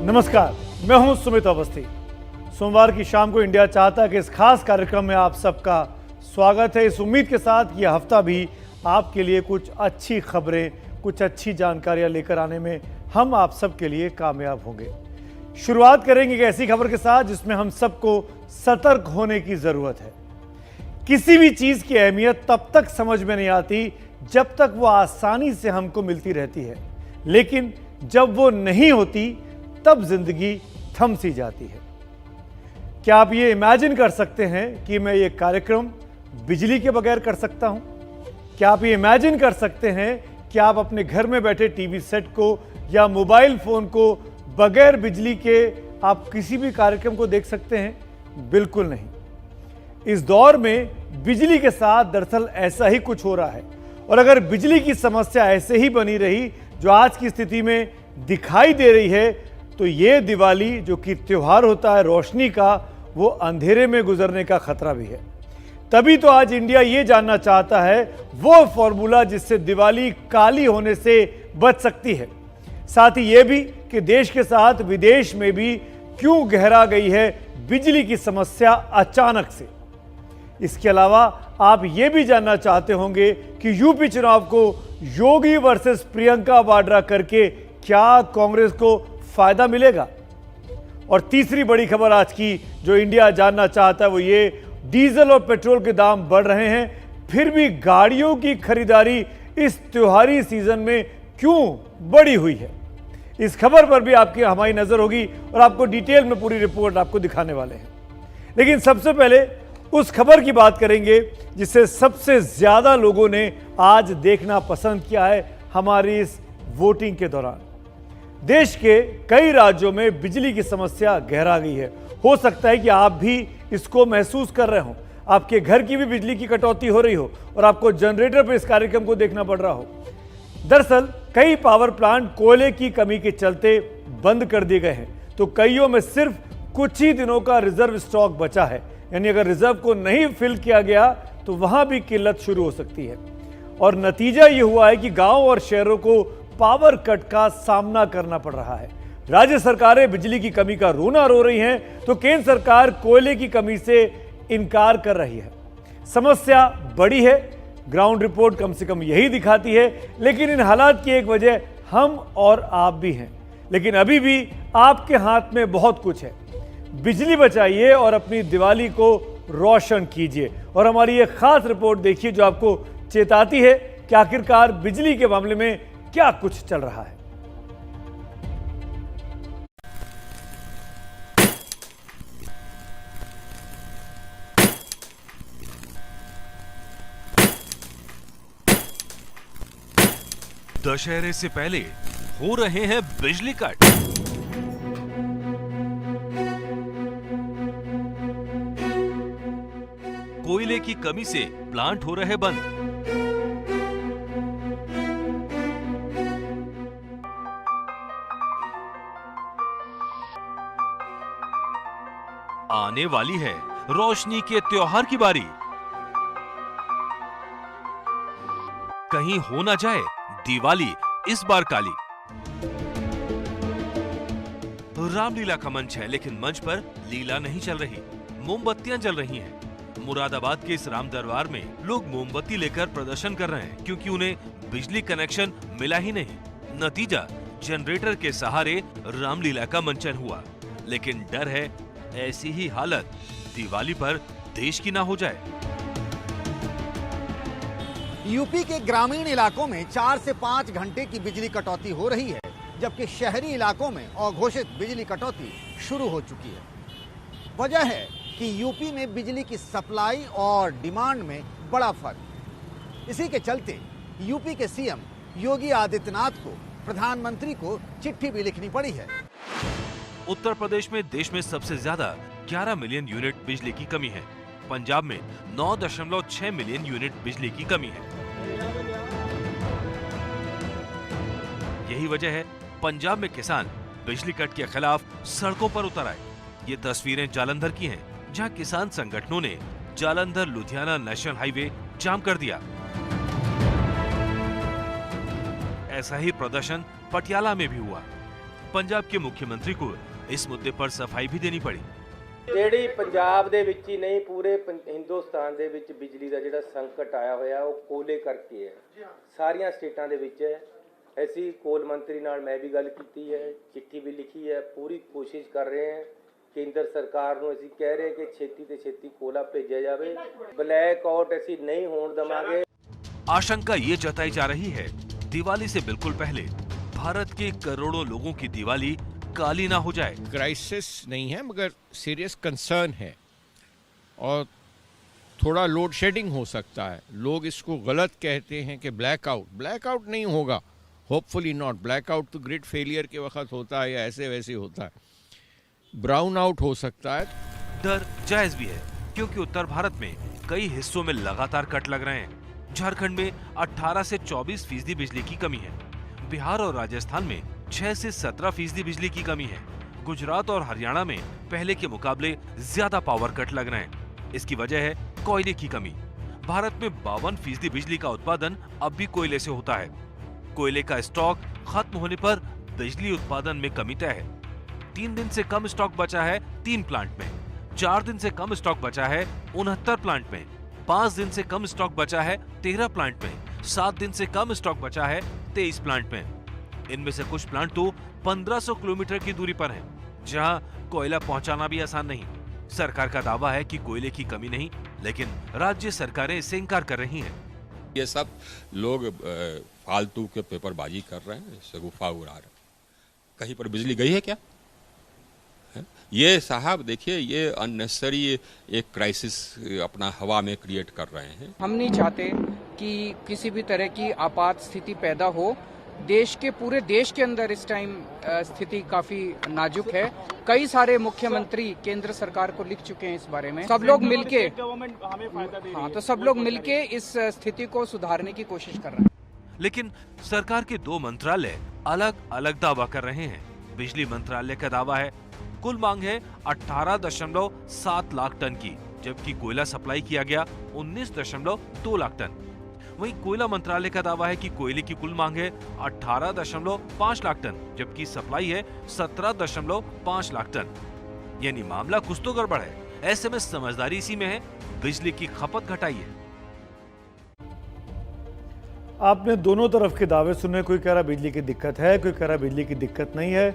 नमस्कार, मैं हूं सुमित अवस्थी। सोमवार की शाम को इंडिया चाहता के इस खास कार्यक्रम में आप सबका स्वागत है, इस उम्मीद के साथ कि यह हफ्ता भी आपके लिए कुछ अच्छी खबरें, कुछ अच्छी जानकारियां लेकर आने में हम आप सबके लिए कामयाब होंगे। शुरुआत करेंगे एक ऐसी खबर के साथ जिसमें हम सबको सतर्क होने की जरूरत है। किसी भी चीज की अहमियत तब तक समझ में नहीं आती जब तक वो आसानी से हमको मिलती रहती है, लेकिन जब वो नहीं होती तब जिंदगी थम सी जाती है। क्या आप ये इमेजिन कर सकते हैं कि मैं ये कार्यक्रम बिजली के बगैर कर सकता हूं? क्या आप ये इमेजिन कर सकते हैं कि आप अपने घर में बैठे टीवी सेट को या मोबाइल फोन को बगैर बिजली के आप किसी भी कार्यक्रम को देख सकते हैं? बिल्कुल नहीं। इस दौर में बिजली के साथ दरअसल ऐसा ही कुछ हो रहा है, और अगर बिजली की समस्या ऐसे ही बनी रही जो आज की स्थिति में दिखाई दे रही है, तो ये दिवाली जो कि त्योहार होता है रोशनी का, वो अंधेरे में गुजरने का खतरा भी है। तभी तो आज इंडिया ये जानना चाहता है वो फॉर्मूला जिससे दिवाली काली होने से बच सकती है। साथ ही ये भी कि देश के साथ विदेश में भी क्यों गहरा गई है बिजली की समस्या अचानक से। इसके अलावा आप ये भी जानना चाहते होंगे कि यूपी चुनाव को योगी वर्सेस प्रियंका वाड्रा करके क्या कांग्रेस को फायदा मिलेगा। और तीसरी बड़ी खबर आज की जो इंडिया जानना चाहता है वो ये, डीजल और पेट्रोल के दाम बढ़ रहे हैं, फिर भी गाड़ियों की खरीदारी इस त्योहारी सीजन में क्यों बढ़ी हुई है। इस खबर पर भी आपकी हमारी नजर होगी और आपको डिटेल में पूरी रिपोर्ट आपको दिखाने वाले हैं। लेकिन सबसे पहले उस खबर की बात करेंगे जिसे सबसे ज्यादा लोगों ने आज देखना पसंद किया है हमारी इस वोटिंग के दौरान। देश के कई राज्यों में बिजली की समस्या गहरा गई है। हो सकता है कि आप भी इसको महसूस कर रहे हो, आपके घर की भी बिजली की कटौती हो रही हो और आपको जनरेटर पर इस कार्यक्रम को देखना पड़ रहा हो। दरअसल कई पावर प्लांट कोयले की कमी के चलते बंद कर दिए गए हैं, तो कईयों में सिर्फ कुछ ही दिनों का रिजर्व स्टॉक बचा है। यानी अगर रिजर्व को नहीं फिल किया गया तो वहां भी किल्लत शुरू हो सकती है। और नतीजा ये हुआ है कि गांव और शहरों को पावर कट का सामना करना पड़ रहा है। राज्य सरकारें बिजली की कमी का रोना रो रही हैं, तो केंद्र सरकार कोयले की कमी से इनकार कर रही है। समस्या बड़ी है, ग्राउंड रिपोर्ट कम से कम यही दिखाती है, लेकिन इन हालात की एक वजह हम और आप भी हैं। लेकिन अभी भी आपके हाथ में बहुत कुछ है। बिजली बचाइए और अपनी दिवाली को रोशन कीजिए। और हमारी ये खास रिपोर्ट देखिए जो आपको चेताती है कि आखिरकार बिजली के मामले में क्या कुछ चल रहा है। दशहरे से पहले हो रहे हैं बिजली कट। कोयले की कमी से प्लांट हो रहे बंद। आने वाली है रोशनी के त्योहार की बारी। कहीं हो ना जाए दिवाली इस बार काली। रामलीला का मंच है, लेकिन मंच पर लीला नहीं चल रही, मोमबत्तियां जल रही हैं। मुरादाबाद के इस राम दरबार में लोग मोमबत्ती लेकर प्रदर्शन कर रहे हैं क्योंकि उन्हें बिजली कनेक्शन मिला ही नहीं। नतीजा जनरेटर के सहारे रामलीला का मंचन हुआ। लेकिन डर है ऐसी ही हालत दिवाली पर देश की ना हो जाए। यूपी के ग्रामीण इलाकों में 4 से 5 घंटे की बिजली कटौती हो रही है, जबकि शहरी इलाकों में अघोषित बिजली कटौती शुरू हो चुकी है। वजह है कि यूपी में बिजली की सप्लाई और डिमांड में बड़ा फर्क। इसी के चलते यूपी के सीएम योगी आदित्यनाथ को प्रधानमंत्री को चिट्ठी भी लिखनी पड़ी है। उत्तर प्रदेश में देश में सबसे ज्यादा 11 मिलियन यूनिट बिजली की कमी है। पंजाब में 9.6 मिलियन यूनिट बिजली की कमी है। यही वजह है पंजाब में किसान बिजली कट के खिलाफ सड़कों पर उतर आए। ये तस्वीरें जालंधर की हैं, जहां किसान संगठनों ने जालंधर लुधियाना नेशनल हाईवे जाम कर दिया। ऐसा ही प्रदर्शन पटियाला में भी हुआ। पंजाब के मुख्यमंत्री को इस मुद्दे पर सफाई भी देनी पड़ी। ਜਿਹੜੀ ਪੰਜਾਬ ਦੇ ਵਿੱਚ ਹੀ ਨਹੀਂ ਪੂਰੇ ਹਿੰਦੁਸਤਾਨ ਦੇ ਵਿੱਚ ਬਿਜਲੀ ਦਾ ਜਿਹੜਾ ਸੰਕਟ ਆਇਆ ਹੋਇਆ ਉਹ ਕੋਲੇ ਕਰਕੇ ਹੈ। ਸਾਰੀਆਂ ਸਟੇਟਾਂ ਦੇ ਵਿੱਚ ਹੈ। ਅਸੀਂ ਕੋਲ ਮੰਤਰੀ ਨਾਲ ਮੈਂ ਵੀ ਗੱਲ ਕੀਤੀ ਹੈ, ਚਿੱਠੀ ਵੀ ਲਿਖੀ ਹੈ, ਪੂਰੀ ਕੋਸ਼ਿਸ਼ ਕਰ ਰਹੇ ਹਾਂ। ਕੇਂਦਰ ਸਰਕਾਰ ਨੂੰ ਅਸੀਂ ਕਹਿ ਰਹੇ ਕਿ ਛੇਤੀ ਤੇ ਛੇਤੀ ਕੋਲਾ ਭੇਜਿਆ ਜਾਵੇ। ਬਲੈਕ ਆਊਟ ਅਸੀਂ ਨਹੀਂ ਹੋਣ ਦੇਵਾਂਗੇ। आशंका ये जताई जा रही है दिवाली से बिल्कुल पहले भारत के करोड़ों लोगों की दिवाली काली ना हो जाए। क्राइसिस नहीं है मगर सीरियस कंसर्न है और थोड़ा लोड शेडिंग हो सकता है। लोग इसको गलत कहते हैं कि ब्लैकआउट नहीं होगा, होपफुली नॉट। ब्लैकआउट तो ग्रिड फेलियर के वक्त होता है या ऐसे वैसे होता है। ब्राउन आउट हो सकता है। डर जायज भी है क्योंकि उत्तर भारत में कई हिस्सों में लगातार कट लग रहे हैं। झारखंड में 18 से 24% बिजली की कमी है। बिहार और राजस्थान में 6 से 17% बिजली की कमी है। गुजरात और हरियाणा में पहले के मुकाबले ज्यादा पावर कट लग रहे हैं। इसकी वजह है कोयले की कमी। भारत में 52% बिजली का उत्पादन अब भी कोयले से होता है। कोयले का स्टॉक खत्म होने पर बिजली उत्पादन में कमी तय है। 3 दिन से कम स्टॉक बचा है 3 प्लांट में, 4 दिन से कम स्टॉक बचा है 69 प्लांट में, 5 दिन से कम स्टॉक बचा है 13 प्लांट में, 7 दिन से कम स्टॉक बचा है 23 प्लांट में। इनमें से कुछ प्लांट तो 1500 किलोमीटर की दूरी पर हैं, जहां कोयला पहुंचाना भी आसान नहीं। सरकार का दावा है कि कोयले की कमी नहीं, लेकिन राज्य सरकारें इससे इनकार कर रही हैं। ये सब लोग फालतू के पेपरबाजी कर रहे हैं, शगुफा उड़ा रहे हैं। कहीं पर बिजली गई है क्या? ये साहब देखिए, ये अननेसेसरी एक क्राइसिस अपना हवा में क्रिएट कर रहे हैं। हम नहीं चाहते कि किसी भी तरह की आपात स्थिति पैदा हो। पूरे देश के अंदर इस टाइम स्थिति काफी नाजुक है। कई सारे मुख्यमंत्री केंद्र सरकार को लिख चुके हैं इस बारे में। सब लोग मिलके सब लोग मिलके इस स्थिति को सुधारने की कोशिश कर रहे हैं। लेकिन सरकार के 2 मंत्रालय अलग अलग दावा कर रहे हैं। बिजली मंत्रालय का दावा है कुल मांग है 18.7 लाख टन की, जबकि कोयला सप्लाई किया गया 19.2 लाख टन। वहीं कोयला मंत्रालय का दावा है कि कोयले की कुल मांग है 18.5 लाख टन, जबकि सप्लाई है 17.5 लाख टन। यानी मामला कुछ तो गड़बड़ है। ऐसे में समझदारी इसी में है, बिजली की खपत घटाइए। आपने दोनों तरफ के दावे सुने। कोई कह रहा बिजली की दिक्कत है, कोई कह रहा बिजली की दिक्कत नहीं है।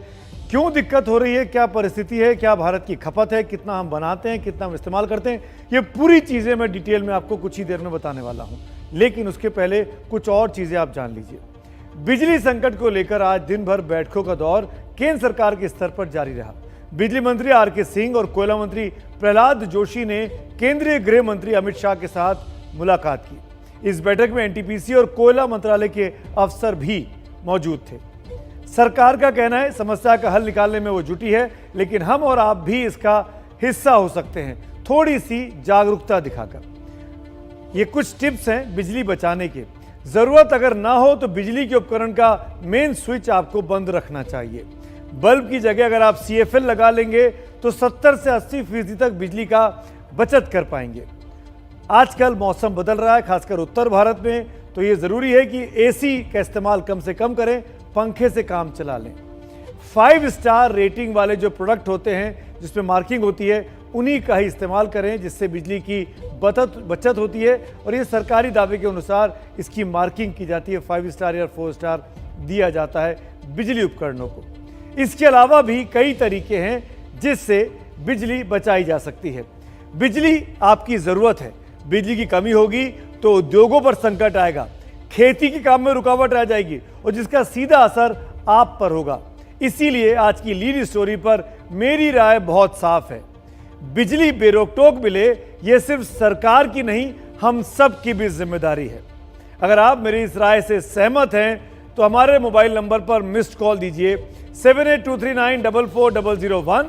क्यों दिक्कत हो रही है, क्या परिस्थिति है, क्या भारत की खपत है, कितना हम बनाते हैं, कितना हम इस्तेमाल करते हैं, ये पूरी चीज़ें मैं डिटेल में आपको कुछ ही देर में बताने वाला हूं। लेकिन उसके पहले कुछ और चीज़ें आप जान लीजिए। बिजली संकट को लेकर आज दिन भर बैठकों का दौर केंद्र सरकार के स्तर पर जारी रहा। बिजली मंत्री आर.के. सिंह और कोयला मंत्री प्रहलाद जोशी ने केंद्रीय गृह मंत्री अमित शाह के साथ मुलाकात की। इस बैठक में एनटीपीसी और कोयला मंत्रालय के अफसर भी मौजूद थे। सरकार का कहना है समस्या का हल निकालने में वो जुटी है, लेकिन हम और आप भी इसका हिस्सा हो सकते हैं, थोड़ी सी जागरूकता दिखाकर। ये कुछ टिप्स हैं बिजली बचाने के। जरूरत अगर ना हो तो बिजली के उपकरण का मेन स्विच आपको बंद रखना चाहिए। बल्ब की जगह अगर आप CFL लगा लेंगे तो 70 से 80% तक बिजली का बचत कर पाएंगे। आजकल मौसम बदल रहा है, खासकर उत्तर भारत में, तो ये जरूरी है कि AC का इस्तेमाल कम से कम करें, पंखे से काम चला लें। 5 स्टार रेटिंग वाले जो प्रोडक्ट होते हैं जिसमें मार्किंग होती है, उन्हीं का ही इस्तेमाल करें, जिससे बिजली की बचत होती है। और ये सरकारी दावे के अनुसार इसकी मार्किंग की जाती है, 5 स्टार या 4 स्टार दिया जाता है बिजली उपकरणों को। इसके अलावा भी कई तरीके हैं जिससे बिजली बचाई जा सकती है। बिजली आपकी ज़रूरत है। बिजली की कमी होगी तो उद्योगों पर संकट आएगा, खेती के काम में रुकावट आ जाएगी और जिसका सीधा असर आप पर होगा। इसीलिए आज की लीड स्टोरी पर मेरी राय बहुत साफ है। बिजली बेरोक-टोक मिले, यह सिर्फ सरकार की नहीं, हम सब की भी जिम्मेदारी है। अगर आप मेरी इस राय से सहमत हैं तो हमारे मोबाइल नंबर पर मिस्ड कॉल दीजिए 7823944001।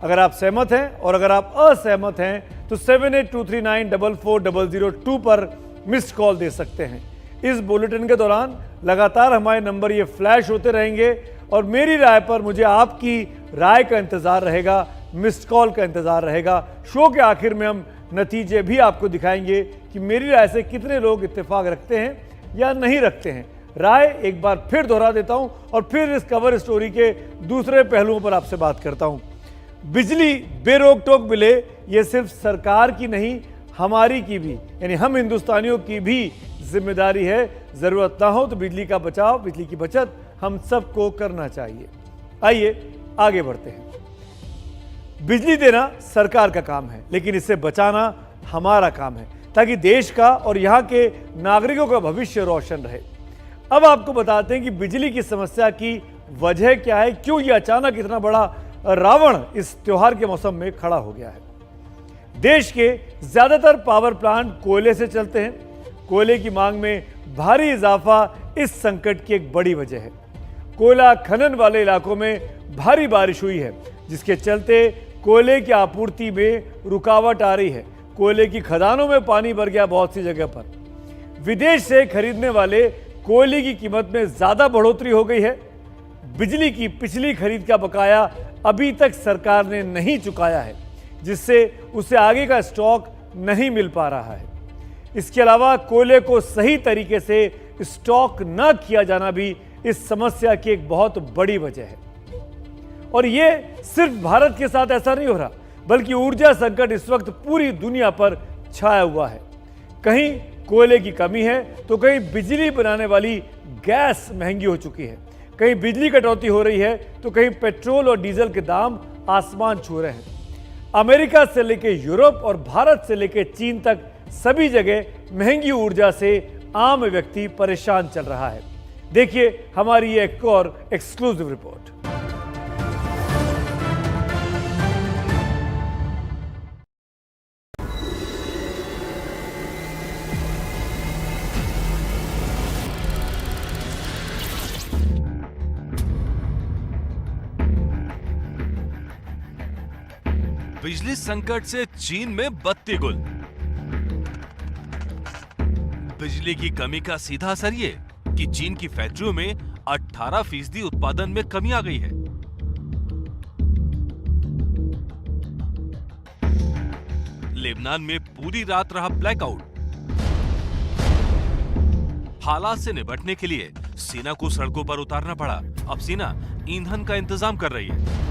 अगर आप सहमत हैं और अगर आप असहमत हैं तो 7823944002 पर मिस्ड कॉल दे सकते हैं। इस बुलेटिन के दौरान लगातार हमारे नंबर ये फ्लैश होते रहेंगे और मेरी राय पर मुझे आपकी राय का इंतजार रहेगा, मिस्ड कॉल का इंतजार रहेगा। शो के आखिर में हम नतीजे भी आपको दिखाएंगे कि मेरी राय से कितने लोग इत्तेफाक रखते हैं या नहीं रखते हैं। राय एक बार फिर दोहरा देता हूं और फिर इस कवर स्टोरी के दूसरे पहलुओं पर आपसे बात करता हूं। बिजली बेरोक टोक मिले, ये सिर्फ सरकार की नहीं, हमारी की भी, यानी हम हिंदुस्तानियों की भी जिम्मेदारी है। जरूरत ना हो तो बिजली का बचाव, बिजली की बचत हम सबको करना चाहिए। आइए आगे बढ़ते हैं। बिजली देना सरकार का काम है, लेकिन इसे बचाना हमारा काम है, ताकि देश का और यहाँ के नागरिकों का भविष्य रोशन रहे। अब आपको बताते हैं कि बिजली की समस्या की वजह क्या है, क्यों ये अचानक इतना बड़ा रावण इस त्योहार के मौसम में खड़ा हो गया है। देश के ज्यादातर पावर प्लांट कोयले से चलते हैं। कोयले की मांग में भारी इजाफा इस संकट की एक बड़ी वजह है। कोयला खनन वाले इलाकों में भारी बारिश हुई है, जिसके चलते कोयले की आपूर्ति में रुकावट आ रही है। कोयले की खदानों में पानी भर गया बहुत सी जगह पर। विदेश से खरीदने वाले कोयले की कीमत में ज्यादा बढ़ोतरी हो गई है। बिजली की पिछली खरीद का बकाया अभी तक सरकार ने नहीं चुकाया है, जिससे उसे आगे का स्टॉक नहीं मिल पा रहा है। इसके अलावा कोयले को सही तरीके से स्टॉक न किया जाना भी इस समस्या की एक बहुत बड़ी वजह है। और यह सिर्फ भारत के साथ ऐसा नहीं हो रहा, बल्कि ऊर्जा संकट इस वक्त पूरी दुनिया पर छाया हुआ है। कहीं कोयले की कमी है तो कहीं बिजली बनाने वाली गैस महंगी हो चुकी है, कहीं बिजली कटौती हो रही है तो कहीं पेट्रोल और डीजल के दाम आसमान छू रहे हैं। अमेरिका से लेकर यूरोप और भारत से लेकर चीन तक सभी जगह महंगी ऊर्जा से आम व्यक्ति परेशान चल रहा है। देखिए हमारी ये एक और एक्सक्लूसिव रिपोर्ट। बिजली संकट से चीन में बत्ती गुल। बिजली की कमी का सीधा असर ये कि चीन की फैक्ट्रियों में 18% उत्पादन में कमी आ गई है। लेबनान में पूरी रात रहा ब्लैकआउट। हालात से निपटने के लिए सेना को सड़कों पर उतारना पड़ा। अब सेना ईंधन का इंतजाम कर रही है।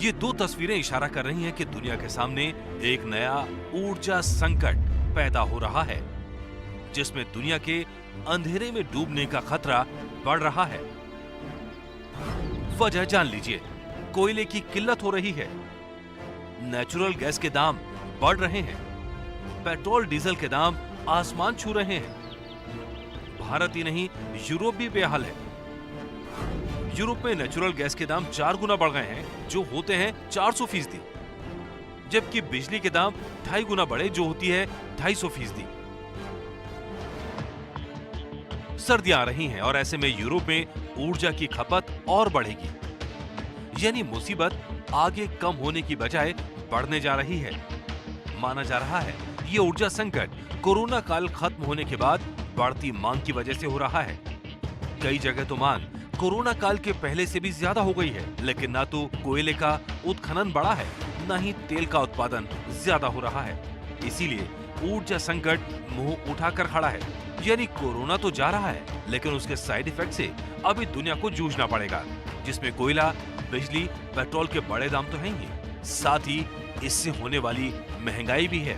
ये दो तस्वीरें इशारा कर रही हैं कि दुनिया के सामने एक नया ऊर्जा संकट पैदा हो रहा है, जिसमें दुनिया के अंधेरे में डूबने का खतरा बढ़ रहा है। वजह जान लीजिए, कोयले की किल्लत हो रही है, नेचुरल गैस के दाम बढ़ रहे हैं, पेट्रोल डीजल के दाम आसमान छू रहे हैं। भारत ही नहीं, यूरोप भी बेहाल है। यूरोप में नेचुरल गैस के दाम 4 गुना बढ़ गए हैं, जो होते हैं 400%, जबकि बिजली के दाम 2.5 गुना बढ़े, जो होती है 250%। सर्दियां आ रही हैं और ऐसे में यूरोप में ऊर्जा की खपत और बढ़ेगी, यानी मुसीबत आगे कम होने की बजाय बढ़ने जा रही है। माना जा रहा है ये ऊर्जा संकट कोरोना काल खत्म होने के बाद बढ़ती मांग की वजह से हो रहा है। कई जगह तो मांग कोरोना काल के पहले से भी ज्यादा हो गई है, लेकिन ना तो कोयले का उत्खनन बढ़ा है, ना ही तेल का उत्पादन ज्यादा हो रहा है। इसीलिए ऊर्जा संकट मुंह उठाकर खड़ा है। यानी कोरोना तो जा रहा है, लेकिन उसके साइड इफेक्ट से अभी दुनिया को जूझना पड़ेगा, जिसमें कोयला, बिजली, पेट्रोल के बड़े दाम तो हैं ही, साथ ही इससे होने वाली महंगाई भी है।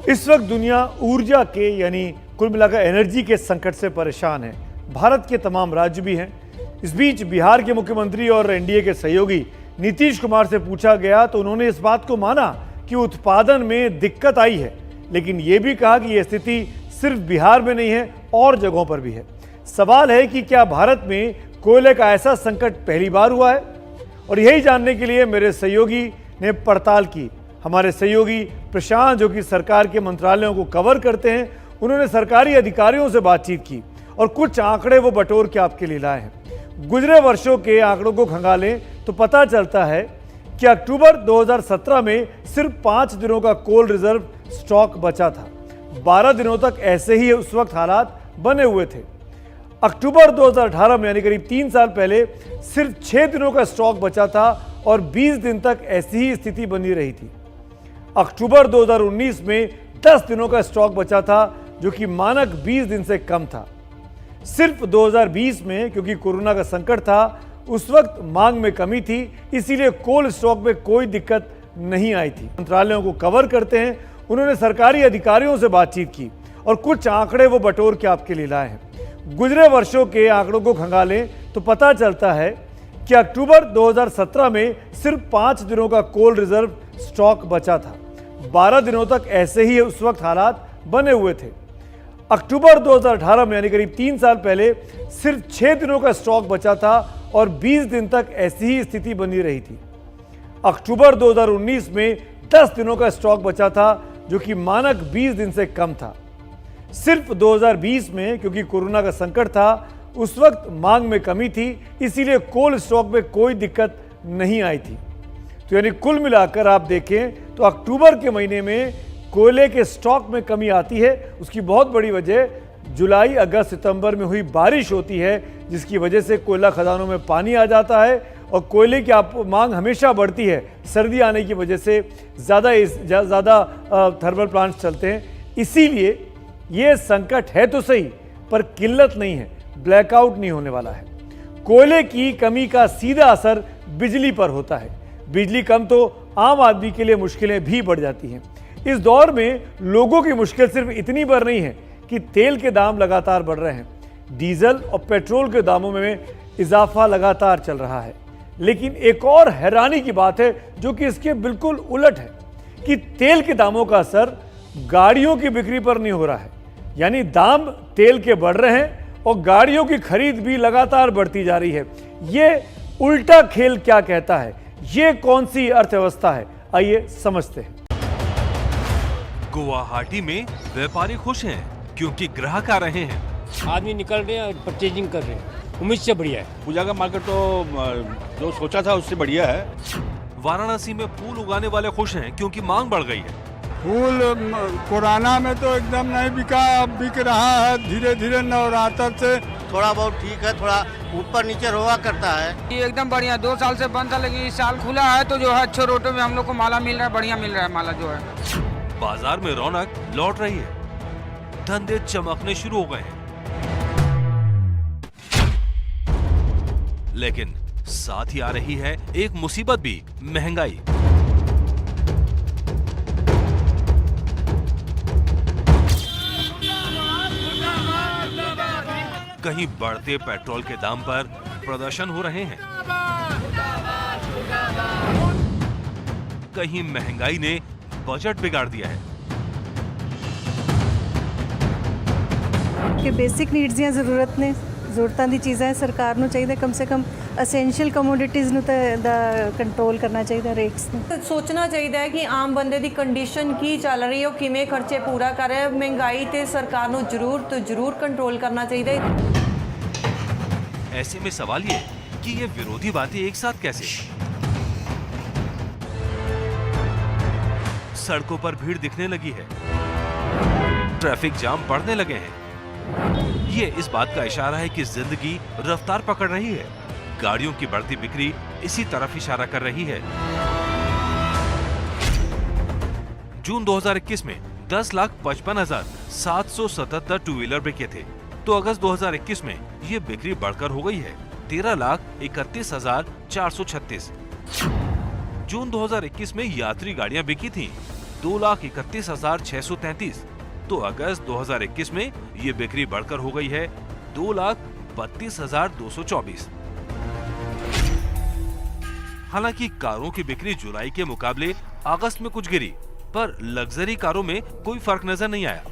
इस वक्त दुनिया ऊर्जा के यानी कुल मिलाकर एनर्जी के संकट से परेशान है। भारत के तमाम राज्य भी हैं। इस बीच बिहार के मुख्यमंत्री और एनडीए के सहयोगी नीतीश कुमार से पूछा गया तो उन्होंने इस बात को माना कि उत्पादन में दिक्कत आई है, लेकिन यह भी कहा कि यह स्थिति सिर्फ बिहार में नहीं है, और जगहों पर भी है। सवाल है कि क्या भारत में कोयले का ऐसा संकट पहली बार हुआ है? और यही जानने के लिए मेरे सहयोगी ने पड़ताल की। हमारे सहयोगी प्रशांत, जो कि सरकार के मंत्रालयों को कवर करते हैं, उन्होंने सरकारी अधिकारियों से बातचीत की और कुछ आंकड़े वो बटोर के आपके लिए लाए हैं। गुजरे वर्षों के आंकड़ों को खंगालें तो पता चलता है कि अक्टूबर 2017 में सिर्फ 5 दिनों का कोल रिजर्व स्टॉक बचा था। 12 दिनों तक ऐसे ही उस वक्त हालात बने हुए थे। अक्टूबर 2018 में यानी करीब 3 साल पहले सिर्फ 6 दिनों का स्टॉक बचा था और 20 दिन तक ऐसी ही स्थिति बनी रही थी। अक्टूबर 2019 में 10 दिनों का स्टॉक बचा था, जो कि मानक 20 दिन से कम था। सिर्फ 2020 में, क्योंकि कोरोना का संकट था, उस वक्त मांग में कमी थी, इसीलिए कोल्ड स्टॉक में कोई दिक्कत नहीं आई थी। मंत्रालयों को कवर करते हैं, उन्होंने सरकारी अधिकारियों से बातचीत की और कुछ आंकड़े वो बटोर के आपके लिए लाए हैं। गुजरे वर्षों के आंकड़ों को खंगालें तो पता चलता है कि अक्टूबर 2017 में सिर्फ 5 दिनों का कोल रिजर्व स्टॉक बचा था। 12 दिनों तक ऐसे ही उस वक्त हालात बने हुए थे। अक्टूबर 2018 में यानी करीब 3 साल पहले सिर्फ 6 दिनों का स्टॉक बचा था और 20 दिन तक ऐसी ही स्थिति बनी रही थी। अक्टूबर 2019 में 10 दिनों का स्टॉक बचा था, जो कि मानक 20 दिन से कम था। सिर्फ 2020 में, क्योंकि कोरोना का संकट था, उस वक्त मांग में कमी थी, इसीलिए कोल्ड स्टॉक में कोई दिक्कत नहीं आई थी। तो यानी कुल मिलाकर आप देखें तो अक्टूबर के महीने में कोयले के स्टॉक में कमी आती है। उसकी बहुत बड़ी वजह जुलाई, अगस्त, सितंबर में हुई बारिश होती है, जिसकी वजह से कोयला खदानों में पानी आ जाता है और कोयले की मांग हमेशा बढ़ती है। सर्दी आने की वजह से ज़्यादा थर्मल प्लांट्स चलते हैं। इसीलिए ये संकट है तो सही, पर किल्लत नहीं है, ब्लैकआउट नहीं होने वाला है। कोयले की कमी का सीधा असर बिजली पर होता है। बिजली कम तो आम आदमी के लिए मुश्किलें भी बढ़ जाती हैं। इस दौर में लोगों की मुश्किल सिर्फ इतनी बढ़ रही है कि तेल के दाम लगातार बढ़ रहे हैं। डीजल और पेट्रोल के दामों में इजाफा लगातार चल रहा है। लेकिन एक और हैरानी की बात है, जो कि इसके बिल्कुल उलट है, कि तेल के दामों का असर गाड़ियों की बिक्री पर नहीं हो रहा है। यानी दाम तेल के बढ़ रहे हैं और गाड़ियों की खरीद भी लगातार बढ़ती जा रही है। ये उल्टा खेल क्या कहता है? ये कौन सी अर्थव्यवस्था है? आइए समझते हैं। गुवाहाटी में व्यापारी खुश हैं क्योंकि ग्राहक आ रहे हैं। आदमी निकल रहे हैं और परचेजिंग कर रहे हैं। उम्मीद से बढ़िया है। पूजा का मार्केट तो जो सोचा था उससे बढ़िया है। वाराणसी में फूल उगाने वाले खुश हैं क्योंकि मांग बढ़ गई है। फूल कोरोना में तो एकदम नहीं बिका, अब बिक रहा है धीरे धीरे। नवरात्र से थोड़ा बहुत ठीक है, थोड़ा ऊपर नीचे हुआ करता है। ये एकदम बढ़िया, 2 साल से बंद था, लेकिन इस साल खुला है तो जो है अच्छे रेटों में हम लोग को माला मिल रहा है, बढ़िया मिल रहा है माला जो है। बाजार में रौनक लौट रही है, धंधे चमकने शुरू हो गए हैं। लेकिन साथ ही आ रही है एक मुसीबत भी, महंगाई। कहीं बढ़ते पेट्रोल के दाम पर प्रदर्शन हो रहे हैं, कहीं महंगाई ने बजट बिगाड़ दिया है। कि बेसिक नीड्स ਦੀਆਂ ਜ਼ਰੂਰਤਾਂ ਦੀ ਚੀਜ਼ਾਂ ਸਰਕਾਰ ਨੂੰ ਚਾਹੀਦਾ ਕਮ ਸੇ ਕਮ ਅਸੈਂਸ਼ੀਅਲ ਕਮੋਡਿਟੀਜ਼ ਨੂੰ ਦਾ ਕੰਟਰੋਲ ਕਰਨਾ ਚਾਹੀਦਾ ਰੇਟਸ ਨੂੰ। ਸੋਚਣਾ ਚਾਹੀਦਾ ਹੈ ਕਿ ਆਮ ਬੰਦੇ ਦੀ ਕੰਡੀਸ਼ਨ ਕੀ ਚੱਲ ਰਹੀ ਹੈ, ਉਹ ਕਿਵੇਂ ਖਰਚੇ ਪੂਰਾ ਕਰ ਰਿਹਾ ਹੈ। ਮਹਿੰਗਾਈ ਤੇ ਸਰਕਾਰ ਨੂੰ ਜ਼ਰੂਰ ਕੰਟਰੋਲ करना चाहिए। ऐसे में सवाल ये कि ये विरोधी बातें एक साथ कैसे? सड़कों पर भीड़ दिखने लगी है, ट्रैफिक जाम बढ़ने लगे हैं। ये इस बात का इशारा है कि जिंदगी रफ्तार पकड़ रही है। गाड़ियों की बढ़ती बिक्री इसी तरफ इशारा कर रही है। जून 2021 में 10,55,777 टू व्हीलर बिके थे, तो अगस्त 2021 में ये बिक्री बढ़कर हो गई है 13,31,436। जून 2021 में यात्री गाड़ियां बिकी थी 2,31,633, तो अगस्त 2021 में ये बिक्री बढ़कर हो गई है 2,32,224। हालांकि कारों की बिक्री जुलाई के मुकाबले अगस्त में कुछ गिरी, पर लग्जरी कारों में कोई फर्क नजर नहीं आया।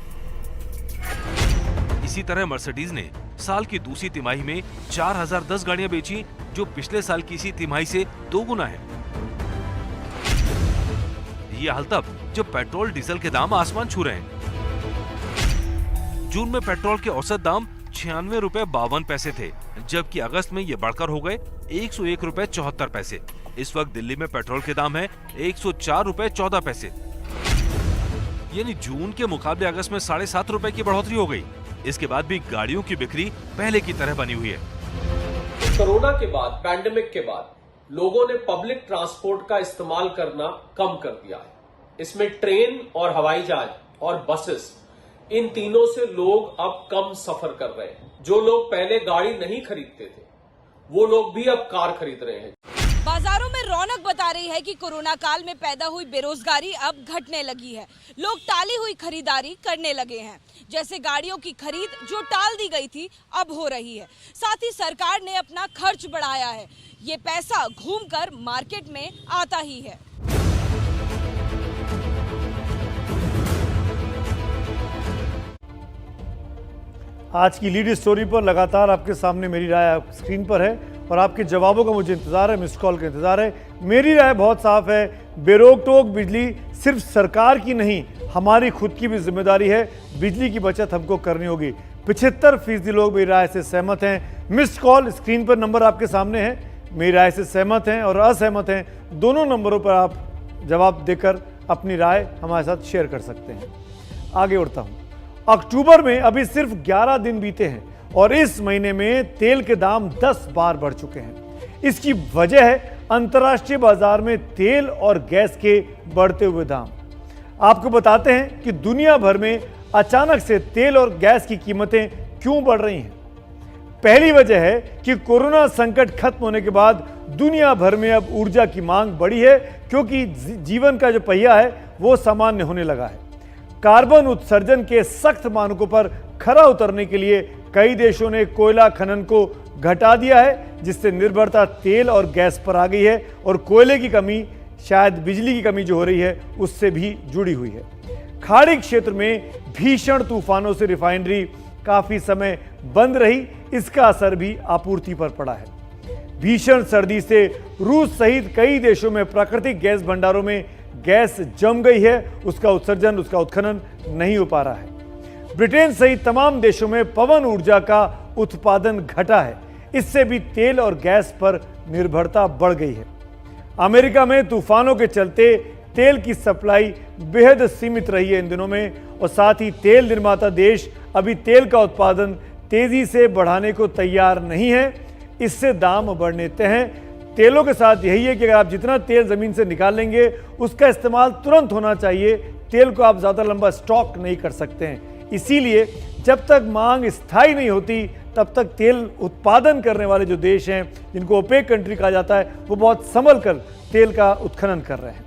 इसी तरह मर्सिडीज ने साल की दूसरी तिमाही में 4,010 गाड़ियां बेची, जो पिछले साल की इसी तिमाही से 2 गुना है। ये हाल तब जब पेट्रोल डीजल के दाम आसमान छू रहे हैं। जून में पेट्रोल के औसत दाम 96 रुपए 52 पैसे थे, जबकि अगस्त में ये बढ़कर हो गए 101 रुपए 74 पैसे। इस वक्त दिल्ली में पेट्रोल के दाम है 104 रुपए 14 पैसे, यानी जून के मुकाबले अगस्त में 7.5 रुपए की बढ़ोतरी हो गई। इसके बाद भी गाड़ियों की बिक्री पहले की तरह बनी हुई है। कोरोना के बाद, पैंडेमिक के बाद लोगों ने पब्लिक ट्रांसपोर्ट का इस्तेमाल करना कम कर दिया है। इसमें ट्रेन और हवाई जहाज और बसेस, इन तीनों से लोग अब कम सफर कर रहे हैं। जो लोग पहले गाड़ी नहीं खरीदते थे, वो लोग भी अब कार खरीद रहे हैं। बाजारों में रौनक बता रही है कि कोरोना काल में पैदा हुई बेरोजगारी अब घटने लगी है। लोग टाली हुई खरीदारी करने लगे हैं, जैसे गाड़ियों की खरीद जो टाल दी गई थी अब हो रही है। साथ ही सरकार ने अपना खर्च बढ़ाया है। ये पैसा घूमकर मार्केट में आता ही है। आज की लीड स्टोरी पर लगातार आपके सामने मेरी राय स्क्रीन पर है और आपके जवाबों का मुझे इंतजार है, मिस्ड कॉल का इंतजार है। मेरी राय बहुत साफ है, बेरोक टोक बिजली सिर्फ सरकार की नहीं, हमारी खुद की भी जिम्मेदारी है। बिजली की बचत हमको करनी होगी। 75% लोग मेरी राय से सहमत हैं। मिस्ड कॉल स्क्रीन पर नंबर आपके सामने है। मेरी राय से सहमत हैं और असहमत हैं, दोनों नंबरों पर आप जवाब देकर अपनी राय हमारे साथ शेयर कर सकते हैं। आगे बढ़ता हूँ। अक्टूबर में अभी सिर्फ 11 दिन बीते हैं और इस महीने में तेल के दाम 10 बार बढ़ चुके हैं। इसकी वजह है अंतर्राष्ट्रीय बाजार में तेल और गैस के बढ़ते हुए दाम। आपको बताते हैं कि दुनिया भर में अचानक से तेल और गैस की कीमतें क्यों बढ़ रही हैं। पहली वजह है कि कोरोना संकट खत्म होने के बाद दुनिया भर में अब ऊर्जा की मांग बढ़ी है, क्योंकि जीवन का जो पहिया है वो सामान्य होने लगा है। कार्बन उत्सर्जन के सख्त मानकों पर खरा उतरने के लिए कई देशों ने कोयला खनन को घटा दिया है, जिससे निर्भरता तेल और गैस पर आ गई है और कोयले की कमी, शायद बिजली की कमी जो हो रही है उससे भी जुड़ी हुई है। खाड़ी क्षेत्र में भीषण तूफानों से रिफाइनरी काफी समय बंद रही, इसका असर भी आपूर्ति पर पड़ा है। भीषण सर्दी से रूस सहित कई देशों में प्राकृतिक गैस भंडारों में गैस जम गई है, उसका उत्सर्जन, उसका उत्खनन नहीं हो पा रहा है। ब्रिटेन सहित तमाम देशों में पवन ऊर्जा का उत्पादन घटा है, इससे भी तेल और गैस पर निर्भरता बढ़ गई है। अमेरिका में तूफानों के चलते तेल की सप्लाई बेहद सीमित रही है इन दिनों में, और साथ ही तेल निर्माता देश अभी तेल का उत्पादन तेजी से बढ़ाने को तैयार नहीं है, इससे दाम बढ़ने तय हैं। तेलों के साथ यही है कि अगर आप जितना तेल जमीन से निकाल लेंगे उसका इस्तेमाल तुरंत होना चाहिए। तेल को आप ज़्यादा लंबा स्टॉक नहीं कर सकते हैं। इसीलिए जब तक मांग स्थायी नहीं होती तब तक तेल उत्पादन करने वाले जो देश हैं, जिनको ओपेक कंट्री कहा जाता है, वो बहुत संभल कर तेल का उत्खनन कर रहे हैं।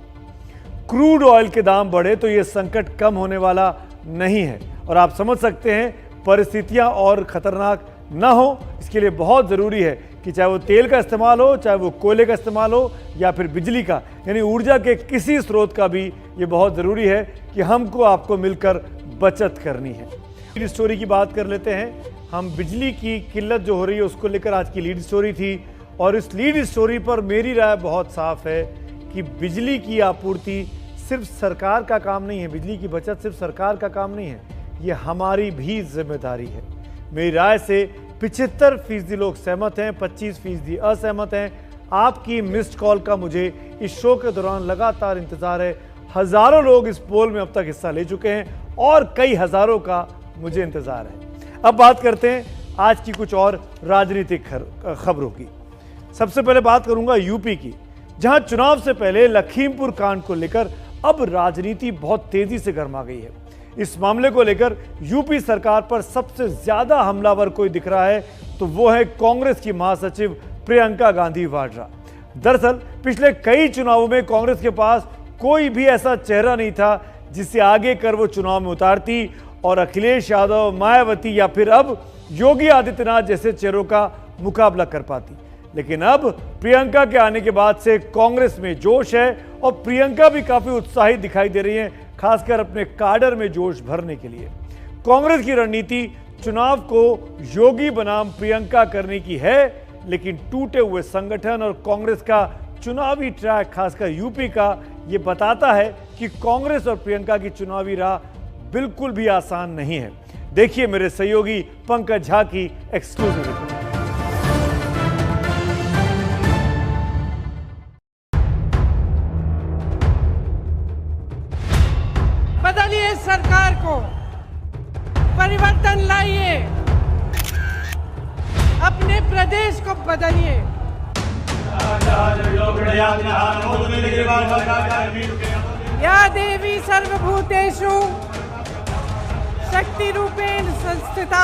क्रूड ऑयल के दाम बढ़े तो ये संकट कम होने वाला नहीं है और आप समझ सकते हैं परिस्थितियां और खतरनाक ना हो, इसके लिए बहुत ज़रूरी है कि चाहे वो तेल का इस्तेमाल हो, चाहे वो कोयले का इस्तेमाल हो या फिर बिजली का, यानी ऊर्जा के किसी स्रोत का भी ये बहुत ज़रूरी है कि हमको आपको मिलकर बचत करनी है। लीड स्टोरी की बात कर लेते हैं हम। बिजली की किल्लत जो हो रही है उसको लेकर आज की लीड स्टोरी थी और इस लीड स्टोरी पर मेरी राय बहुत साफ है कि बिजली की आपूर्ति सिर्फ सरकार का काम नहीं है, बिजली की बचत सिर्फ सरकार का काम नहीं है, ये हमारी भी जिम्मेदारी है। मेरी राय से 75% लोग सहमत हैं, 25% असहमत हैं। आपकी मिस्ड कॉल का मुझे इस शो के दौरान लगातार इंतजार है। हजारों लोग इस पोल में अब तक हिस्सा ले चुके हैं और कई हजारों का मुझे इंतजार है। अब बात करते हैं आज की कुछ और राजनीतिक खबरों की। सबसे पहले बात करूंगा यूपी की, जहां चुनाव से पहले लखीमपुर कांड को लेकर अब राजनीति बहुत तेजी से गर्मा गई है। इस मामले को लेकर यूपी सरकार पर सबसे ज्यादा हमलावर कोई दिख रहा है तो वो है कांग्रेस की महासचिव प्रियंका गांधी वाड्रा। दरअसल पिछले कई चुनावों में कांग्रेस के पास कोई भी ऐसा चेहरा नहीं था जिसे आगे कर वो चुनाव में उतारती और अखिलेश यादव, मायावती या फिर अब योगी आदित्यनाथ जैसे चेहरों का मुकाबला कर पाती। लेकिन अब प्रियंका के आने के बाद से कांग्रेस में जोश है और प्रियंका भी काफी उत्साहित दिखाई दे रही हैं, खासकर अपने काडर में जोश भरने के लिए। कांग्रेस की रणनीति चुनाव को योगी बनाम प्रियंका करने की है, लेकिन टूटे हुए संगठन और कांग्रेस का चुनावी ट्रैक, खासकर यूपी का, ये बताता है कि कांग्रेस और प्रियंका की चुनावी राह बिल्कुल भी आसान नहीं है। देखिए मेरे सहयोगी पंकज झा की एक्सक्लूसिव रिपोर्ट। बदलिए सरकार को, परिवर्तन लाइए, अपने प्रदेश को बदलिए। या देवी सर्वभूतेषु शक्ति रूपेण संस्थिता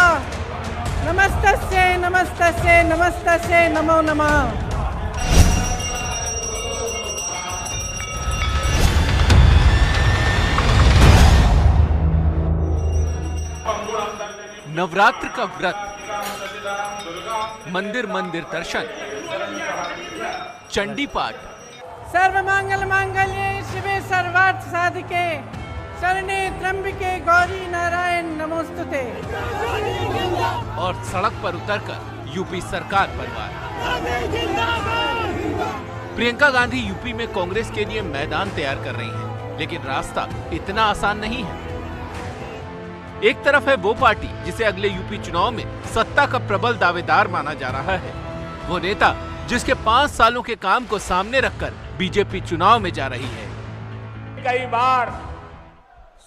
नमस्तस्यै नमस्तस्यै नमस्तस्यै नमो नमः। नवरात्र का व्रत, मंदिर मंदिर दर्शन, चंडी पाठ, सर्वमंगल मांगल्ये शिवे सर्वार्थ साधिके शरणे त्र्यंबके गौरी नारायण नमोस्तुते। और सड़क पर उतरकर यूपी सरकार परिवार। प्रियंका गांधी यूपी में कांग्रेस के लिए मैदान तैयार कर रही हैं, लेकिन रास्ता इतना आसान नहीं है। एक तरफ है वो पार्टी जिसे अगले यूपी चुनाव में सत्ता का प्रबल दावेदार माना जा रहा है, वो नेता जिसके 5 सालों के काम को सामने रखकर बीजेपी चुनाव में जा रही है। कई बार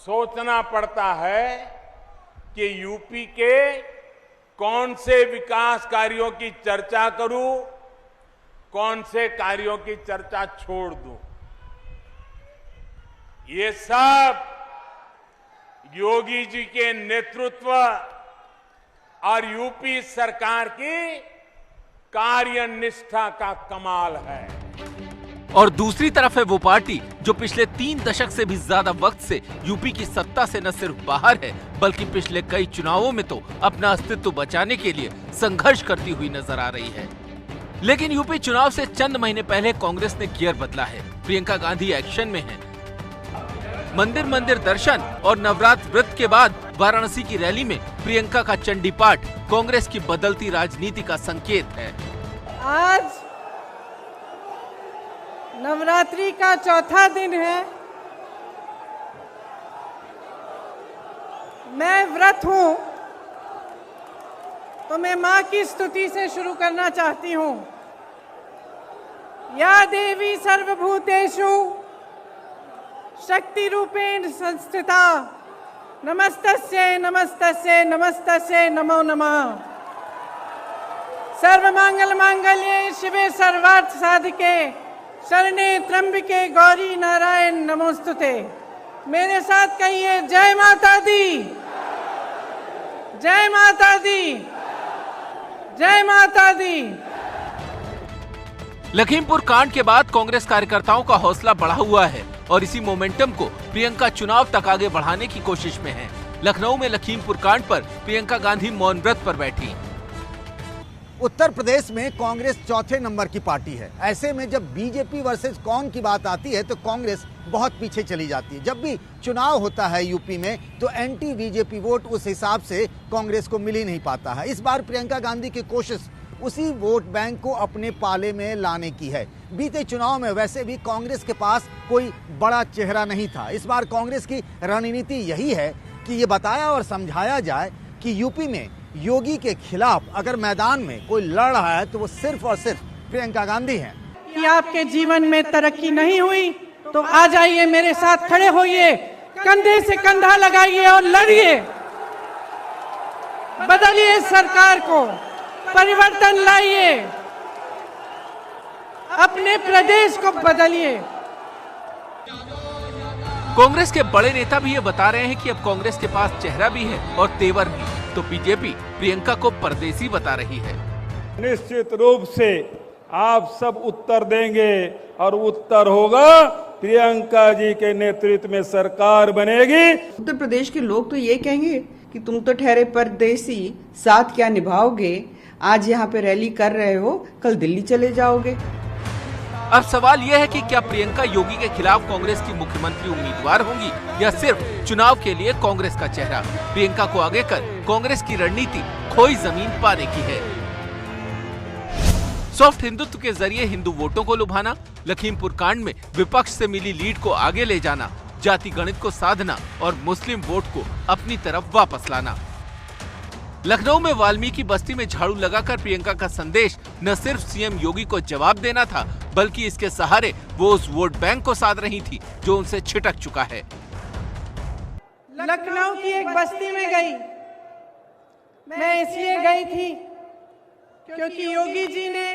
सोचना पड़ता है कि यूपी के कौन से विकास कार्यों की चर्चा करूं, कौन से कार्यों की चर्चा छोड़ दूं। ये सब योगी जी के नेतृत्व और यूपी सरकार की कार्यनिष्ठा का कमाल है। और दूसरी तरफ है वो पार्टी जो पिछले 3 दशक से भी ज्यादा वक्त से यूपी की सत्ता से न सिर्फ बाहर है, बल्कि पिछले कई चुनावों में तो अपना अस्तित्व बचाने के लिए संघर्ष करती हुई नजर आ रही है। लेकिन यूपी चुनाव से चंद महीने पहले कांग्रेस ने गियर बदला है। प्रियंका गांधी एक्शन में है। मंदिर मंदिर दर्शन और नवरात्र व्रत के बाद वाराणसी की रैली में प्रियंका का चंडी पाठ कांग्रेस की बदलती राजनीति का संकेत है। आज नवरात्रि का चौथा दिन है। मैं व्रत हूँ तो मैं माँ की स्तुति से शुरू करना चाहती हूँ। या देवी सर्वभूतेषु शक्ति रूपेण संस्थिता नमस्तस्यै नमस्तस्यै नमस्तस्यै नमो नमः। सर्वमंगल मांगल्ये शिवे सर्वार्थ साधिके शरणे त्र्यंबके गौरी नारायण नमोस्तुते। मेरे साथ कहिए जय माता दी, जय माता दी, जय माता दी। लखीमपुर कांड के बाद कांग्रेस कार्यकर्ताओं का हौसला बढ़ा हुआ है और इसी मोमेंटम को प्रियंका चुनाव तक आगे बढ़ाने की कोशिश में है। लखनऊ में लखीमपुर कांड पर प्रियंका गांधी मौन व्रत पर बैठी। उत्तर प्रदेश में कांग्रेस चौथे नंबर की पार्टी है। ऐसे में जब बीजेपी वर्सेस कौन की बात आती है तो कांग्रेस बहुत पीछे चली जाती है। जब भी चुनाव होता है यूपी में तो एंटी बीजेपी वोट उस हिसाब से कांग्रेस को मिल ही नहीं पाता है। इस बार प्रियंका गांधी की कोशिश उसी वोट बैंक को अपने पाले में लाने की है। बीते चुनाव में वैसे भी कांग्रेस के पास कोई बड़ा चेहरा नहीं था। इस बार कांग्रेस की रणनीति यही है कि ये बताया और समझाया जाए कि यूपी में योगी के खिलाफ अगर मैदान में कोई लड़ रहा है तो वो सिर्फ और सिर्फ प्रियंका गांधी हैं। कि आपके जीवन में तरक्की नहीं हुई तो आ जाइए, मेरे साथ खड़े होइए, कंधे से कंधा लगाइए और लड़िए। बदलिए सरकार को, परिवर्तन लाइए, अपने प्रदेश को बदलिए। कांग्रेस के बड़े नेता भी ये बता रहे हैं कि अब कांग्रेस के पास चेहरा भी है और तेवर भी, तो बीजेपी प्रियंका को परदेसी बता रही है। निश्चित रूप से आप सब उत्तर देंगे और उत्तर होगा प्रियंका जी के नेतृत्व में सरकार बनेगी। उत्तर प्रदेश के लोग तो ये कहेंगे कि तुम तो ठहरे परदेसी, साथ क्या निभाओगे। आज यहाँ पे रैली कर रहे हो, कल दिल्ली चले जाओगे। अब सवाल यह है कि क्या प्रियंका योगी के खिलाफ कांग्रेस की मुख्यमंत्री उम्मीदवार होंगी या सिर्फ चुनाव के लिए कांग्रेस का चेहरा। प्रियंका को आगे कर कांग्रेस की रणनीति खोई जमीन पाने की है। सॉफ्ट हिंदुत्व के जरिए हिंदू वोटों को लुभाना, लखीमपुर कांड में विपक्ष से मिली लीड को आगे ले जाना जाति गणित को साधना और मुस्लिम वोट को अपनी तरफ वापस लाना। लखनऊ में वाल्मीकि बस्ती में झाड़ू लगाकर प्रियंका का संदेश न सिर्फ सीएम योगी को जवाब देना था, बल्कि इसके सहारे वो उस वोट बैंक को साध रही थी जो उनसे छिटक चुका है। लखनऊ की एक बस्ती में गई, मैं इसलिए गई थी क्योंकि योगी जी ने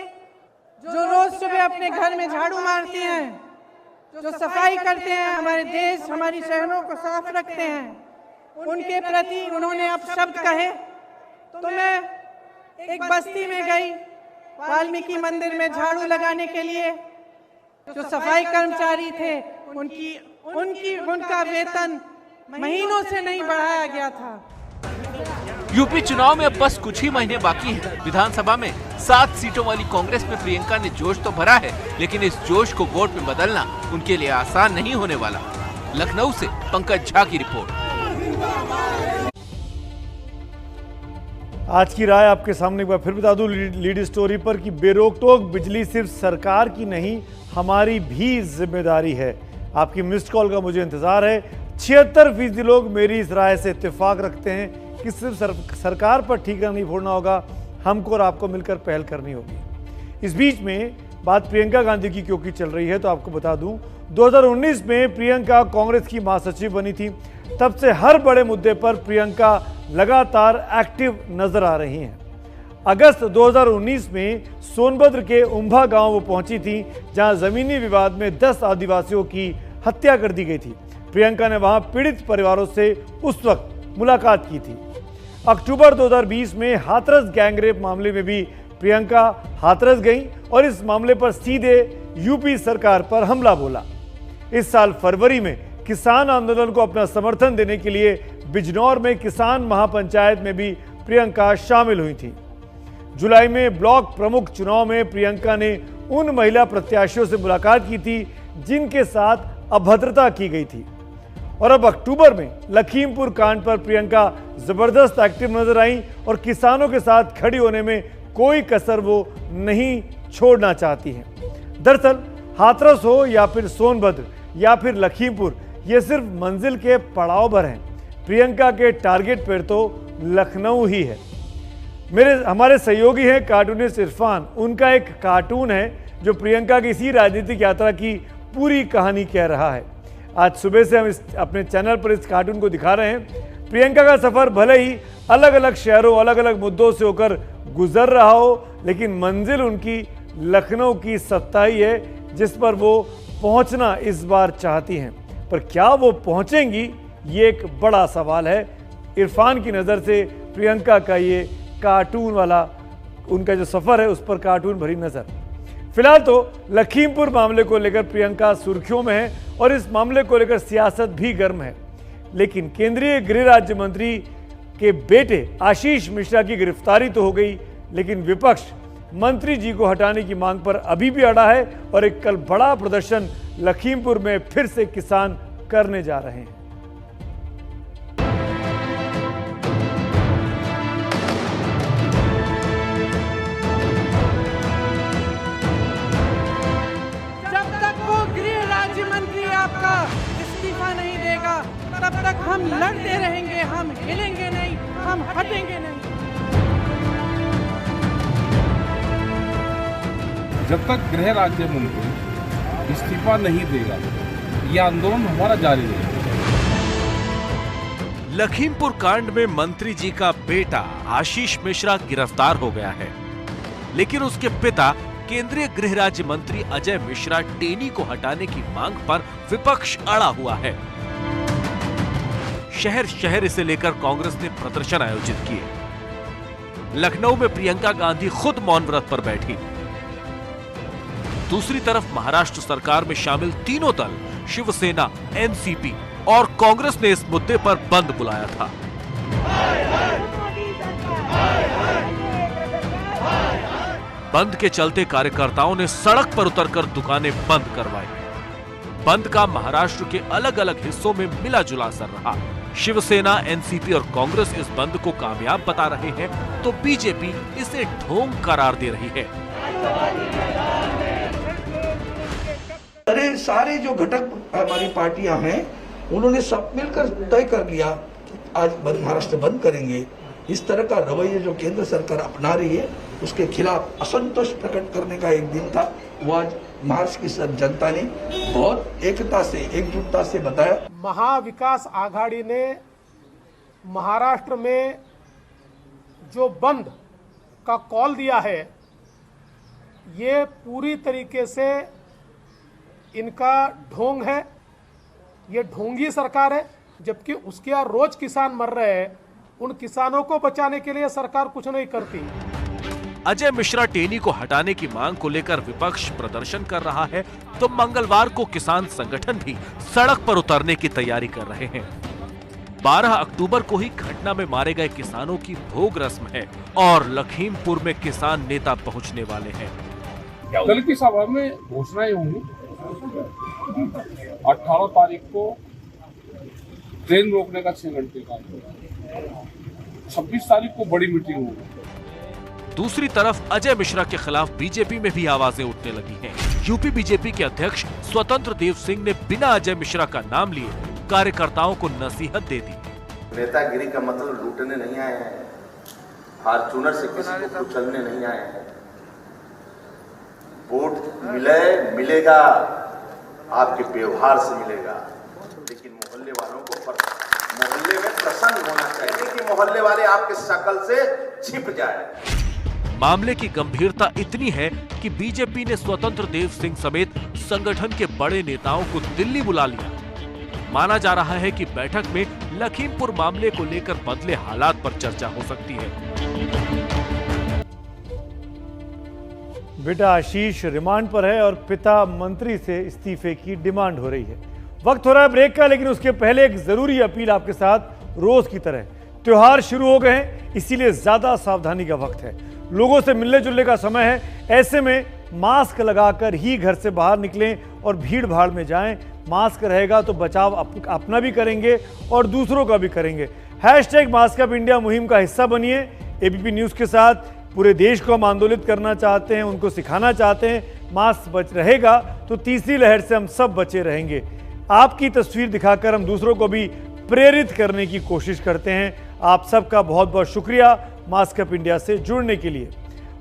जो रोज सुबह अपने घर में झाड़ू मारते हैं, जो सफाई करते हैं, हमारे देश हमारी शहरों को साफ रखते हैं, उनके प्रति उन्होंने अब शब्द कहे। तो मैं एक बस्ती में गई वाल्मीकि मंदिर में झाड़ू लगाने के लिए। जो सफाई कर्मचारी थे उनका वेतन महीनों से नहीं बढ़ाया गया था। यूपी चुनाव में अब बस कुछ ही महीने बाकी हैं। विधानसभा में 7 सीटों वाली कांग्रेस में प्रियंका ने जोश तो भरा है, लेकिन इस जोश को वोट में बदलना उनके लिए आसान नहीं होने वाला। लखनऊ से पंकज झा की रिपोर्ट। आज की राय आपके सामने एक बार फिर बता दूं लीड स्टोरी पर कि बेरोक-टोक बिजली सिर्फ सरकार की नहीं, हमारी भी जिम्मेदारी है। आपकी मिस्ड कॉल का मुझे इंतजार है। 76% लोग मेरी इस राय से इत्तेफाक रखते हैं कि सिर्फ सरकार पर ठीकरा नहीं फोड़ना होगा, हमको और आपको मिलकर पहल करनी होगी। इस बीच में बात प्रियंका गांधी की क्योंकि चल रही है तो आपको बता दूं 2019 में प्रियंका कांग्रेस की महासचिव बनी थी। तब से हर बड़े मुद्दे पर प्रियंका लगातार एक्टिव नजर आ रही हैं। अगस्त 2019 में सोनभद्र के उम्भा गांव वो पहुंची थी, जहां जमीनी विवाद में 10 आदिवासियों की हत्या कर दी गई थी। प्रियंका ने वहां पीड़ित परिवारों से उस वक्त मुलाकात की थी। अक्टूबर 2020 में हाथरस गैंगरेप मामले में भी प्रियंका हाथरस गई और इस मामले पर सीधे यूपी सरकार पर हमला बोला। इस साल फरवरी में किसान आंदोलन को अपना समर्थन देने के लिए बिजनौर में किसान महापंचायत में भी प्रियंका शामिल हुई थी। जुलाई में ब्लॉक प्रमुख चुनाव में प्रियंका ने उन महिला प्रत्याशियों से मुलाकात की थी जिनके साथ अभद्रता की गई थी। और अब अक्टूबर में लखीमपुर कांड पर प्रियंका जबरदस्त एक्टिव नजर आई और किसानों के साथ खड़ी होने में कोई कसर वो नहीं छोड़ना चाहती हैं। दरअसल हाथरस हो या फिर सोनभद्र या फिर लखीमपुर, ये सिर्फ मंजिल के पड़ाव भर हैं। प्रियंका के टारगेट पर तो लखनऊ ही है। हमारे सहयोगी हैं कार्टूनिस्ट इरफान। उनका एक कार्टून है जो प्रियंका की इसी राजनीतिक यात्रा की पूरी कहानी कह रहा है। आज सुबह से हम अपने चैनल पर इस कार्टून को दिखा रहे हैं। प्रियंका का सफर भले ही अलग अलग शहरों, अलग अलग मुद्दों से होकर गुजर रहा हो, लेकिन मंजिल उनकी लखनऊ की सत्ता ही है जिस पर वो पहुंचना इस बार चाहती हैं। पर क्या वो पहुंचेंगी, ये एक बड़ा सवाल है। इरफान की नज़र से प्रियंका का ये कार्टून वाला उनका जो सफ़र है उस पर कार्टून भरी नज़र। फिलहाल तो लखीमपुर मामले को लेकर प्रियंका सुर्खियों में है और इस मामले को लेकर सियासत भी गर्म है। लेकिन केंद्रीय गृह राज्य मंत्री के बेटे आशीष मिश्रा की गिरफ्तारी तो हो गई, लेकिन विपक्ष मंत्री जी को हटाने की मांग पर अभी भी अड़ा है और एक कल बड़ा प्रदर्शन लखीमपुर में फिर से किसान करने जा रहे हैं। जब तक वो गृह राज्य मंत्री आपका इस्तीफा नहीं देगा तब तक हम लड़ते रहेंगे, हम हिलेंगे नहीं, हम हटेंगे नहीं। जब तक गृह राज्य मंत्री इस्तीफा नहीं देगा ये आंदोलन हमारा जारी रहेगा। लखीमपुर कांड में मंत्री जी का बेटा आशीष मिश्रा गिरफ्तार हो गया है, लेकिन उसके पिता केंद्रीय गृह राज्य मंत्री अजय मिश्रा टेनी को हटाने की मांग पर विपक्ष अड़ा हुआ है। शहर शहर इसे लेकर कांग्रेस ने प्रदर्शन आयोजित किए। लखनऊ में प्रियंका गांधी खुद मौन व्रत पर बैठी। दूसरी तरफ महाराष्ट्र सरकार में शामिल तीनों दल शिवसेना, एनसीपी और कांग्रेस ने इस मुद्दे पर बंद बुलाया था। बंद के चलते कार्यकर्ताओं ने सड़क पर उतरकर दुकानें बंद करवाई। बंद का महाराष्ट्र के अलग अलग हिस्सों में मिला जुला असर रहा। शिवसेना, एनसीपी और कांग्रेस इस बंद को कामयाब बता रहे हैं तो बीजेपी इसे ढोंग करार दे रही है। अरे सारे जो घटक हमारी पार्टियां हैं उन्होंने सब मिलकर तय कर लिया कि आज महाराष्ट्र बंद करेंगे। इस तरह का रवैया जो केंद्र सरकार अपना रही है उसके खिलाफ असंतोष प्रकट करने का एक दिन था। वो आज महाराष्ट्र की सब जनता ने बहुत एकता से एकजुटता से बताया। महाविकास आघाड़ी ने महाराष्ट्र में जो बंद का कॉल दिया है ये पूरी तरीके से इनका ढोंग है, ये ढोंगी सरकार है। जबकि उसके यहाँ रोज किसान मर रहे हैं, उन किसानों को बचाने के लिए सरकार कुछ नहीं करती। अजय मिश्रा टेनी को हटाने की मांग को लेकर विपक्ष प्रदर्शन कर रहा है तो मंगलवार को किसान संगठन भी सड़क पर उतरने की तैयारी कर रहे हैं। 12 अक्टूबर को ही घटना में मारे गए किसानों की भोग रस्म है और लखीमपुर में किसान नेता पहुंचने वाले हैं। कल की सभा में घोषणाएं होंगी। 18 तारीख को ट्रेन रोकने का 6 घंटे का, 26 तारीख को बड़ी मीटिंग होगी। दूसरी तरफ अजय मिश्रा के खिलाफ बीजेपी में भी आवाजें उठने लगी हैं। यूपी बीजेपी के अध्यक्ष स्वतंत्र देव सिंह ने बिना अजय मिश्रा का नाम लिए कार्यकर्ताओं को नसीहत दे दी। नेतागिरी का मतलब लूटने नहीं आए हैं, फॉर्चूनर से किसी को कुचलने नहीं आए हैं। वोट मिलेगा आपके व्यवहार से मिलेगा, लेकिन मोहल्ले वालों को मोहल्ले में प्रसन्न होना चाहिए कि मोहल्ले वाले आपके शकल से छिप जाए। मामले की गंभीरता इतनी है कि बीजेपी ने स्वतंत्र देव सिंह समेत संगठन के बड़े नेताओं को दिल्ली बुला लिया। माना जा रहा है कि बैठक में लखीमपुर मामले को लेकर बदले हालात पर चर्चा हो सकती है। बेटा आशीष रिमांड पर है और पिता मंत्री से इस्तीफे की डिमांड हो रही है। वक्त हो रहा है ब्रेक का, लेकिन उसके पहले एक जरूरी अपील आपके साथ। रोज की तरह त्योहार शुरू हो गए हैं, इसीलिए ज्यादा सावधानी का वक्त है। लोगों से मिलने जुलने का समय है। ऐसे में मास्क लगाकर ही घर से बाहर निकलें और भीड़ भाड़ में जाएं। मास्क रहेगा तो बचाव अपना भी करेंगे और दूसरों का भी करेंगे। #मास्कअपइंडिया मुहिम का हिस्सा बनिए। एबीपी न्यूज के साथ पूरे देश को हम आंदोलित करना चाहते हैं, उनको सिखाना चाहते हैं। मास्क बच रहेगा तो तीसरी लहर से हम सब बचे रहेंगे। आपकी तस्वीर दिखाकर हम दूसरों को भी प्रेरित करने की कोशिश करते हैं। आप सबका बहुत बहुत शुक्रिया मास्क अप इंडिया से जुड़ने के लिए।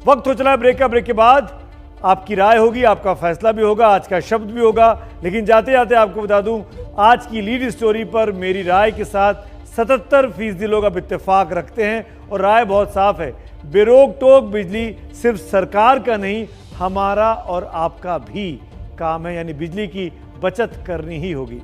वक्त हो चला है ब्रेक का। ब्रेक के बाद आपकी राय होगी, आपका फैसला भी होगा, आज का शब्द भी होगा। लेकिन जाते जाते आपको बता दूं, आज की लीड स्टोरी पर मेरी राय के साथ 77% लोग अब इत्तेफाक रखते हैं और राय बहुत साफ है। बेरोक टोक बिजली सिर्फ सरकार का नहीं, हमारा और आपका भी काम है, यानी बिजली की बचत करनी ही होगी।